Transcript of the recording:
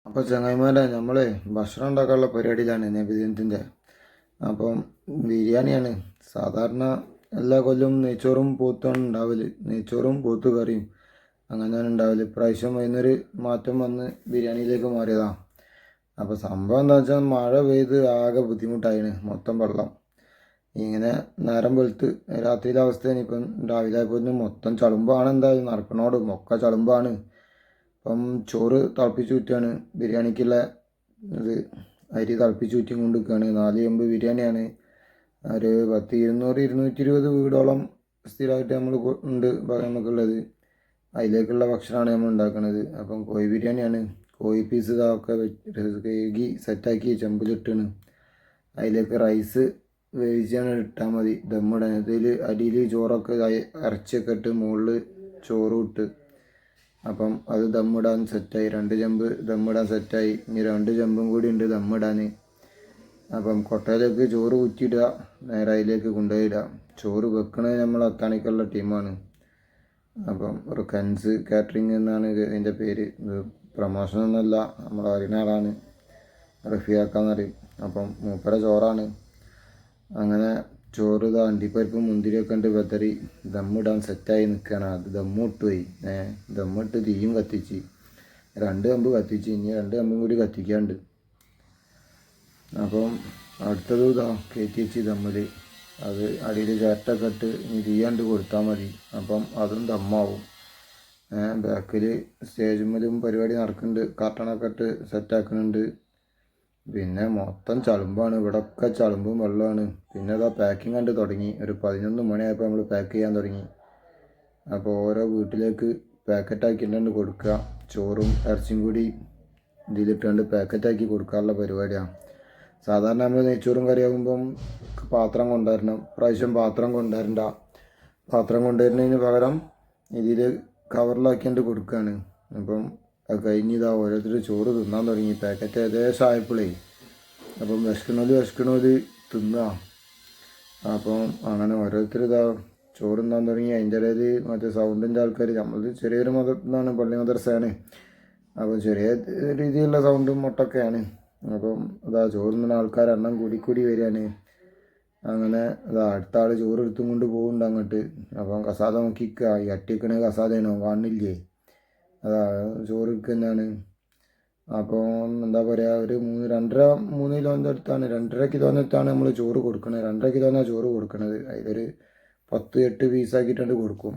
അപ്പോൾ ചങ്ങായിമാരെ നമ്മൾ ഭക്ഷണം ഉണ്ടാക്കാനുള്ള പരിപാടിയിലാണ് നബിദിനത്തിൻ്റെ. അപ്പം ബിരിയാണിയാണ്. സാധാരണ എല്ലാ കൊല്ലവും നെയ്ച്ചോറും പോത്താണ് ഉണ്ടാവല്. നെയ്ച്ചോറും പോത്ത് കറിയും അങ്ങനെയാണ് ഉണ്ടാവല്. ഇപ്രാവശ്യം അതിനൊരു മാറ്റം വന്ന് ബിരിയാണിയിലേക്ക് മാറിയതാണ്. അപ്പോൾ സംഭവം എന്താ വെച്ചാൽ മഴ പെയ്ത് ആകെ ബുദ്ധിമുട്ടായിന്. മൊത്തം വെള്ളം ഇങ്ങനെ നേരം വെളുത്ത് രാത്രിയിലെ അവസ്ഥയാണ്. ഇപ്പം രാവിലെ ആയപ്പോൾ മൊത്തം ചളുമ്പാണ്. എന്തായാലും നടക്കണോട് മൊക്ക ചളുമ്പാണ്. അപ്പം ചോറ് തിളപ്പിച്ച് ഊറ്റുകയാണ്. ബിരിയാണിക്കുള്ള ഇത് അരി തിളപ്പിച്ച് ഊറ്റി കൊണ്ടിരിക്കുകയാണ്. 4 ചെമ്പ് ബിരിയാണിയാണ്. ഒരു 220 വീടോളം സ്ഥിരമായിട്ട് നമ്മൾ ഉണ്ട് നമുക്കുള്ളത്. അതിലേക്കുള്ള ഭക്ഷണമാണ് നമ്മൾ ഉണ്ടാക്കുന്നത്. അപ്പം കോഴി ബിരിയാണിയാണ്. കോഴി പീസ് ഇതൊക്കെ കഴുകി സെറ്റാക്കി ചെമ്പിലിട്ടാണ്. അതിലേക്ക് റൈസ് വേവിച്ചാണ് ഇട്ടാൽ മതി ദമ്മിടാൻ. ഇതിൽ അടിയിൽ ചോറൊക്കെ ഇറച്ചിയൊക്കെ ഇട്ട് മുകളിൽ ചോറും ഇട്ട് അപ്പം അത് ദമ്മിടാൻ സെറ്റായി. 2 ചെമ്പ് ദമ്മിടാൻ സെറ്റായി. ഇനി 2 ചെമ്പും കൂടി ഉണ്ട് ദമ്മിടാൻ. അപ്പം കൊട്ടയിലേക്ക് ചോറ് ഊറ്റിയിടുക, നേരെ അതിലേക്ക് കൊണ്ടുപോയിടുക. ചോറ് വെക്കണത് നമ്മൾ അത്താണിക്കുള്ള ടീമാണ്. അപ്പം കൻസ് കാറ്ററിങ് എന്നാണ് ഇതിൻ്റെ പേര്. ഇത് പ്രമോഷനൊന്നുമല്ല, നമ്മൾ അറിയുന്ന ആളാണ്, റഫിയാക്കാന്ന് പറയും. അപ്പം മൂപ്പര ചോറാണ്. അങ്ങനെ ചോറ് ഇതാ അണ്ടിപ്പരിപ്പ് മുന്തിരിയൊക്കെ ഉണ്ട് വെതറി ദമ്മിടാൻ സെറ്റായി നിൽക്കുകയാണ്. അത് ദമ്മിട്ട് പോയി. ദമ്മിട്ട് തീയും കത്തിച്ച് 2 കമ്പ് കത്തിച്ച്. ഇനി 2 കമ്പും കൂടി കത്തിക്കാണ്ട്. അപ്പം അടുത്തത് ഇതാ കയറ്റി വെച്ച് ദമ്മിൽ. അത് അടിയിൽ ചേട്ടൊക്കെ ഇട്ട് ഇനി തീയാണ്ട് കൊടുത്താൽ മതി. അപ്പം അതും ദമ്മാവും. ബാക്കിൽ സ്റ്റേജിന്മേലും പരിപാടി നടക്കുന്നുണ്ട്. കർട്ടണൊക്കെ ഇട്ട് സെറ്റാക്കുന്നുണ്ട്. പിന്നെ മൊത്തം ചളുമ്പാണ്. ഇവിടെയൊക്കെ ചളുമ്പും വെള്ളമാണ്. പിന്നെ അതാ പാക്കിങ് കണ്ട് തുടങ്ങി. ഒരു 11 മണിയായപ്പോൾ നമ്മൾ പാക്ക് ചെയ്യാൻ തുടങ്ങി. അപ്പോൾ ഓരോ വീട്ടിലേക്ക് പാക്കറ്റാക്കിയിട്ടുണ്ട് കൊടുക്കുക. ചോറും ഇറച്ചിയും കൂടി ഇതിലിട്ടുകൊണ്ട് പാക്കറ്റാക്കി കൊടുക്കാനുള്ള പരിപാടിയാണ്. സാധാരണ നമ്മൾ നെയ്ച്ചോറും കറിയാകുമ്പം പാത്രം കൊണ്ടുവരണം. പ്രാവശ്യം പാത്രം കൊണ്ടുവരണ്ട. പാത്രം കൊണ്ടുവരുന്നതിന് പകരം ഇതിൽ കവറിലാക്കിയിട്ട് കൊടുക്കുകയാണ്. അപ്പം അത് കഴിഞ്ഞിതാ ഓരോരുത്തർ ചോറ് തിന്നാൻ തുടങ്ങി. പാക്കറ്റ് ഏകദേശം ആയപ്പോഴേ അപ്പം വിശക്കണോല് തിന്നുക. അപ്പം അങ്ങനെ ഓരോരുത്തർ ഇതാ ചോറ് തിന്നാൻ തുടങ്ങി. അതിൻ്റെ ഇടയിൽ മറ്റേ സൗണ്ടിൻ്റെ ആൾക്കാർ, നമ്മൾ ചെറിയൊരു മതത്തിനാണ്, പള്ളി മദർസയാണ്. അപ്പം ചെറിയ രീതിയിലുള്ള സൗണ്ടും മൊട്ടൊക്കെയാണ്. അപ്പം അതാ ചോറ് തിന്നുന്ന ആൾക്കാർ എണ്ണം കൂടി വരികയാണ്. അങ്ങനെ അതാ അടുത്ത ആൾ ചോറ് എടുത്തും കൊണ്ട് പോകുന്നുണ്ട് അങ്ങോട്ട്. അപ്പം കസാദ നോക്കിക്കുക. ഈ അട്ടിക്കണ കസാദയാണോ കാണില്ലേ? അതാ ചോറ് എടുക്കുക തന്നെയാണ്. അപ്പോൾ എന്താ പറയുക, ഒരു 2.5-3 കിലോൻ്റെ അടുത്താണ്, 2.5 കിലോൻ്റെ അടുത്താണ് നമ്മൾ ചോറ് കൊടുക്കുന്നത്. 2.5 കിലോന്നാണ് ചോറ് കൊടുക്കുന്നത്. അതിലൊരു 10-8 പീസാക്കിയിട്ടുണ്ട് കൊടുക്കും.